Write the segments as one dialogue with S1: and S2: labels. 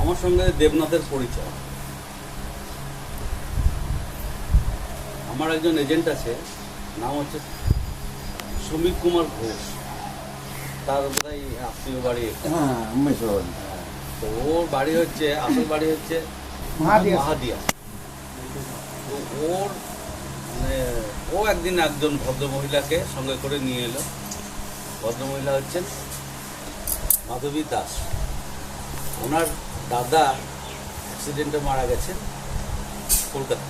S1: আমার সঙ্গে দেবনাথের পরিচয়। আমার একজন এজেন্ট আছে, নাম হচ্ছে শ্রমিক কুমার ঘোষ। তার বোধহয় আত্মীয় বাড়ি। তো ওর বাড়ি হচ্ছে, আসল বাড়ি হচ্ছে মাহাদিয়া। তো ওর মানে ও একদিন একজন ভদ্রমহিলাকে সঙ্গে করে নিয়ে এলো। ভদ্রমহিলা হচ্ছেন মাধবী দাস। ওনার দাদা অ্যাক্সিডেন্টে মারা গেছেন কলকাতা।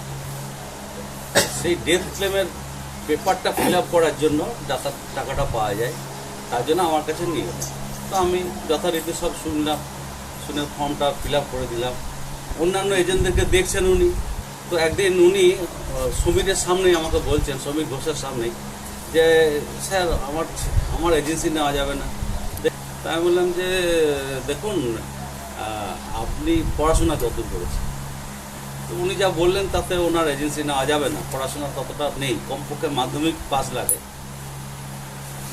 S1: সেই ডেথ ক্লেমের পেপারটা ফিল আপ করার জন্য যাতে টাকাটা পাওয়া যায়, তার জন্য আমার কাছে নিয়ে এলেন। তো আমি যথারীতি সব শুনলাম, শুনে ফর্মটা ফিল আপ করে দিলাম। অন্যান্য এজেন্টদেরকে দেখছেন উনি। তো একদিন উনি সমীরের সামনেই আমাকে বলছেন, সমীর ঘোষের সামনেই, যে স্যার আমার এজেন্সি নেওয়া যাবে না। তাই আমি বললাম যে দেখুন, আপনি পড়াশোনা কতদূর করেছেন? তো উনি যা বললেন তাতে ওনার এজেন্সি নেওয়া যাবে না, পড়াশোনা ততটা নেই, কমপক্ষে মাধ্যমিক পাস লাগে।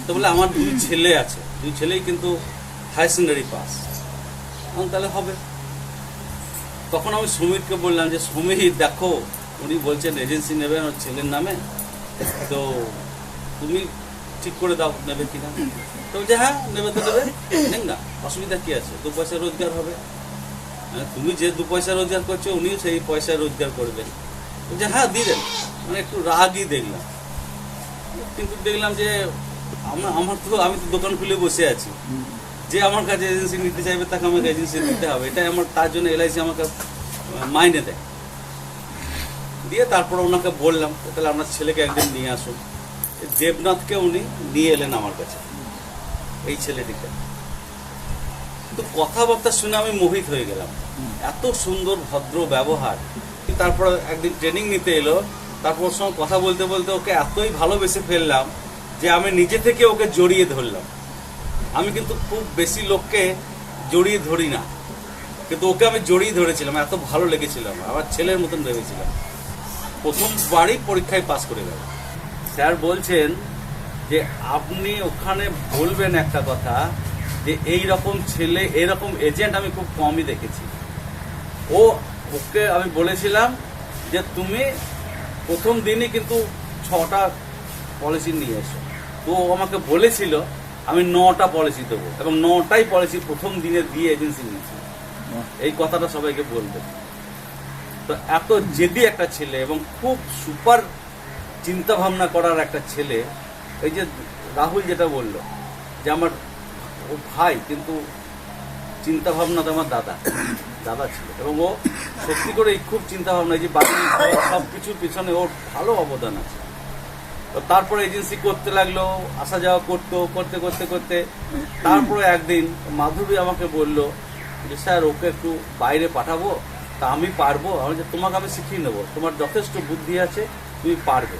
S1: তো বলে আমার দুই ছেলে আছে, দুই ছেলেই কিন্তু হাই সেকেন্ডারি পাস। তাহলে হবে। তখন আমি সমীরকে বললাম যে সমীর দেখো, উনি বলছেন এজেন্সি নেবেন ওর ছেলের নামে, তো তুমি ঠিক করে দাও নেবে কিনা। তো বলছে হ্যাঁ নেবে তো নেবে, ঠিক না, অসুবিধা কী আছে, 2 পয়সা রোজগার হবে। তুমি যে 2 পয়সা রোজগার করছো উনিও সেই পয়সা রোজগার করবেন। বলছে হ্যাঁ দিলেন। মানে একটু রাগই দেখলাম, কিন্তু দেখলাম যে আমি তো দোকান খুলে বসে আছি, যে আমার কাছে এজেন্সি নিতে চাইবে তাকে আমাকে এজেন্সি দিতে হবে, এটাই আমার। তার জন্য LIC আমাকে মাইনে দেয়। দিয়ে তারপর ওনাকে বললাম তাহলে আপনার ছেলেকে একদিন নিয়ে আসুন। দেবনাথকে উনি নিয়ে এলেন আমার কাছে, এই ছেলেটিকে। কিন্তু কথাবার্তা শুনে আমি মোহিত হয়ে গেলাম, এত সুন্দর ভদ্র ব্যবহার। তারপর একদিন ট্রেনিং নিতে এলো, তারপর ওর সঙ্গে কথা বলতে বলতে ওকে এতই ভালোবেসে ফেললাম যে আমি নিজে থেকে ওকে জড়িয়ে ধরলাম। আমি কিন্তু খুব বেশি লোককে জড়িয়ে ধরি না, কিন্তু ওকে আমি জড়িয়ে ধরেছিলাম, এত ভালো লেগেছিলাম, আমার ছেলের মতন ভেবেছিলাম। প্রথমবারই পরীক্ষায় পাস করে গেল। স্যার বলছেন যে আপনি ওখানে বলবেন একটা কথা, যে এই রকম ছেলে, এরকম এজেন্ট আমি খুব কমই দেখেছি। ওকে আমি বলেছিলাম যে তুমি প্রথম দিনই কিন্তু 6টা পলিসি নিয়ে এসো। তো ও আমাকে বলেছিল আমি 9টা পলিসি দেবো, এবং 9টাই পলিসি প্রথম দিনে দিয়ে এজেন্সি নিয়েছি। এই কথাটা সবাইকে বলবে। তো এত জেদি একটা ছেলে এবং খুব সুপার চিন্তা ভাবনা করার একটা ছেলে। এই যে রাহুল যেটা বললো যে আমার ও ভাই, কিন্তু চিন্তা ভাবনাতে আমার দাদা ছিল, এবং ও সত্যি করে খুব চিন্তা ভাবনা, যে বাড়ি সব কিছুর পিছনে ওর ভালো অবদান আছে। তো তারপরে এজেন্সি করতে লাগলো, আসা যাওয়া করতে করতে তারপরে একদিন মাধবী আমাকে বললো যে স্যার ওকে একটু বাইরে পাঠাবো। তা আমি পারবো? আমি যে তোমাকে আমি শিখিয়ে নেবো, তোমার যথেষ্ট বুদ্ধি আছে, তুমি পারবে।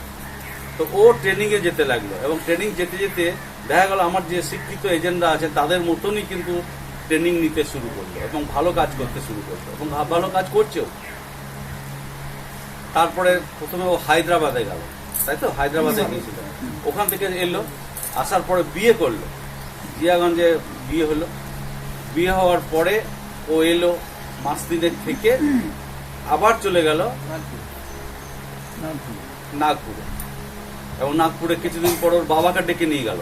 S1: তো ও ট্রেনিংয়ে যেতে লাগলো, এবং ট্রেনিং যেতে যেতে দেখা গেল আমার যে শিক্ষিত এজেন্টরা আছে তাদের মতনই কিন্তু ট্রেনিং নিতে শুরু করলো, এবং ভালো কাজ করতে শুরু করলো, এবং ভালো কাজ করছেও। তারপরে প্রথমে ও হায়দ্রাবাদে গেল, তাই তো, হায়দ্রাবাদে গিয়েছিল। ওখান থেকে এলো, আসার পরে বিয়ে করলো, জিয়াগঞ্জে বিয়ে হলো। বিয়ে হওয়ার পরে ও এলো, মাস দিনের থেকে আবার চলে গেল নাগপুরে, এবং নাগপুরে কিছুদিন পর ওর বাবাকে ডেকে নিয়ে গেল।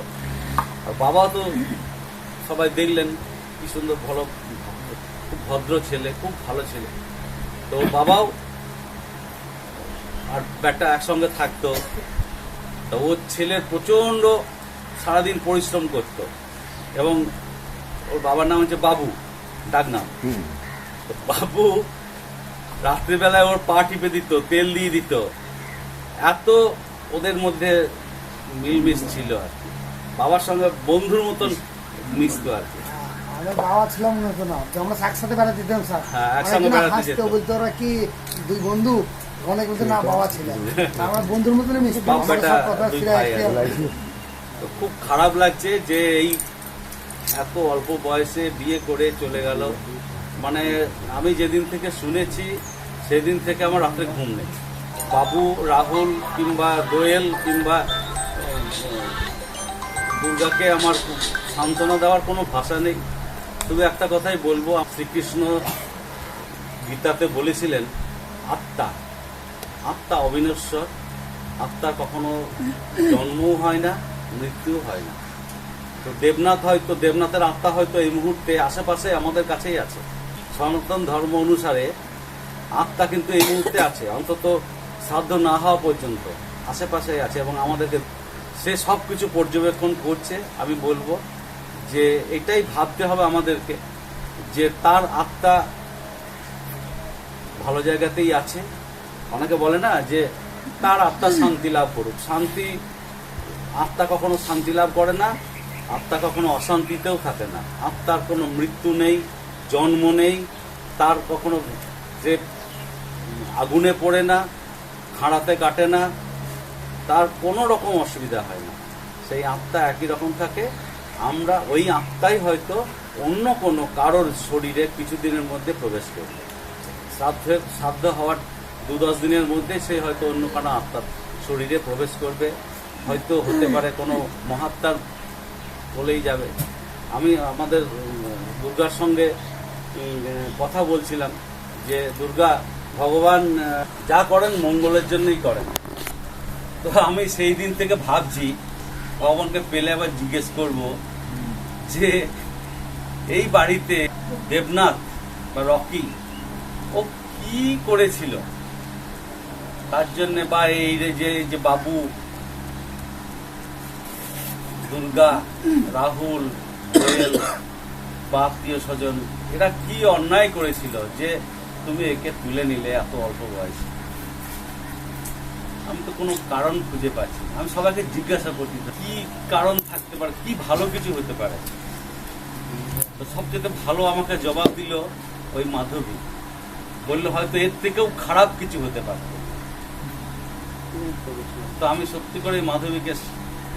S1: আর বাবা তো সবাই দেখলেন কি সুন্দর, ভালো, খুব ভদ্র ছেলে, খুব ভালো ছেলে। তো ওর বাবাও আর ব্যাটা একসঙ্গে থাকতো। তো ওর ছেলের প্রচণ্ড সারাদিন পরিশ্রম করত, এবং ওর বাবার নাম হচ্ছে বাবু, ডাক নাম। বাবু রাত্রিবেলায় ওর পা টিপে দিত, তেল দিয়ে দিত। এত ওদের মধ্যে মিলমিশ ছিল আর কি, বাবার সঙ্গে বন্ধুর মতন মিশতো আর কি।
S2: বাবা ছিলাম না তো, না আমরা একসাথে বেড়াতে যেতাম স্যার।
S1: হ্যাঁ, একসঙ্গে বেড়াতে যেতাম।
S2: বলতো ওরা কি দুই বন্ধু, অনেক বলতো না বাবা ছিলেন, আমরা বন্ধুর মতনই মিশতাম।
S1: খুব খারাপ লাগছে যে এই এত অল্প বয়সে বিয়ে করে চলে গেল। মানে আমি যেদিন থেকে শুনেছি সেদিন থেকে আমার রাত্রে ঘুম নেই। বাবু, রাহুল কিংবা দোয়েল কিংবা দুর্গাকে আমার সান্ত্বনা দেওয়ার কোনো ভাষা নেই। শুধু একটা কথাই বলবো, শ্রীকৃষ্ণ গীতাতে বলেছিলেন আত্মা আত্মা অবিনশ্বর, আত্মার কখনো জন্মও হয় না, মৃত্যুও হয় না। তো দেবনাথের আত্মা হয়তো এই মুহূর্তে আশেপাশে আমাদের কাছেই আছে। সনাতন ধর্ম অনুসারে আত্মা কিন্তু এই মুহূর্তে আছে, অন্তত শ্রাদ্ধ না হওয়া পর্যন্ত আশেপাশেই আছে এবং আমাদেরকে সে সব কিছু পর্যবেক্ষণ করছে। আমি বলবো যে এটাই ভাবতে হবে আমাদেরকে যে তার আত্মা ভালো জায়গাতেই আছে। অনেকে বলে না যে তার আত্মা শান্তি লাভ করুক। আত্মা কখনো শান্তি লাভ করে না, আত্মা কখনো অশান্তিতেও থাকে না। আত্মার কোনো মৃত্যু নেই, জন্ম নেই, তার কখনো যে আগুনে পড়ে না, খাঁড়াতে কাটে না, তার কোনো রকম অসুবিধা হয় না। সেই আত্মা একই রকম থাকে। আমরা ওই আত্মাই হয়তো অন্য কোনো কারোর শরীরে কিছুদিনের মধ্যে প্রবেশ করবে। শ্রাদ্ধ হওয়ার 2-10 দিনের মধ্যে সে হয়তো অন্য কোনো আত্মার শরীরে প্রবেশ করবে, হয়তো হতে পারে কোনো মহাত্মার বলেই যাবে। আমি আমাদের দুর্গার সঙ্গে কথা বলছিলাম যে দুর্গা ভগবান যা করেন মঙ্গলের জন্যই করেন। তো আমি সেই দিন থেকে ভাবছি ভগবানকে পেলে আবার জিজ্ঞেস করব যে এই বাড়িতে দেবনাথ বা রকি ও কি করেছিল তার জন্য, বা এই যে বাবু, দুর্গা, রাহুল, দোয়েল বা আত্মীয় স্বজন এরা কি অন্যায় করেছিল যে তুমি একে তুলে নিলে এত অল্প বয়সে। আমি তো কোনো কারণ খুঁজে পাচ্ছি না। আমি সবাইকে জিজ্ঞাসা করছি কি কারণ থাকতে পারে, কি ভালো কিছু হতে পারে। তো সবচেয়ে ভালো আমাকে জবাব দিল ওই মাধবী, বললো হয়তো এর থেকেও খারাপ কিছু হতে পারত। তো আমি সত্যি করে মাধবীকে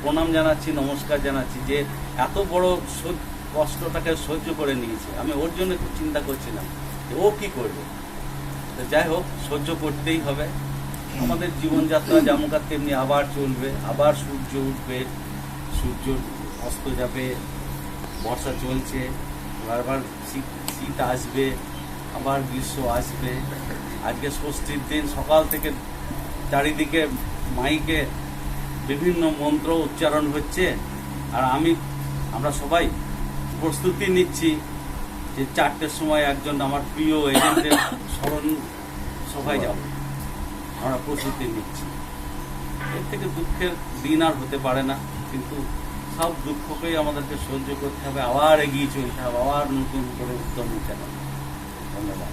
S1: প্রণাম জানাচ্ছি, নমস্কার জানাচ্ছি যে এত বড় কষ্টটাকে সহ্য করে নিয়েছে। আমি ওর জন্য খুব চিন্তা করছিলাম যে ও কি করবে। তো যাই হোক, সহ্য করতেই হবে। আমাদের জীবনযাত্রা যেমনকার তেমনি আবার চলবে, আবার সূর্য উঠবে, সূর্য অস্ত যাবে, বর্ষা চলছে, বারবার শীত আসবে, আবার গ্রীষ্ম আসবে। আজকে ষষ্ঠীর দিন, সকাল থেকে চারিদিকে মাইকে বিভিন্ন মন্ত্র উচ্চারণ হচ্ছে, আর আমরা সবাই প্রস্তুতি নিচ্ছি যে 4টের সময় একজন আমার প্রিয় এজেন্টের স্মরণ সভায় যাব। আমরা প্রস্তুতি নিচ্ছি। এর থেকে দুঃখের দিন আর হতে পারে না, কিন্তু সব দুঃখকেই আমাদেরকে সহ্য করতে হবে, আবার এগিয়ে চলতে হবে, আবার নতুন করে উদ্যম নিতে হবে। ধন্যবাদ।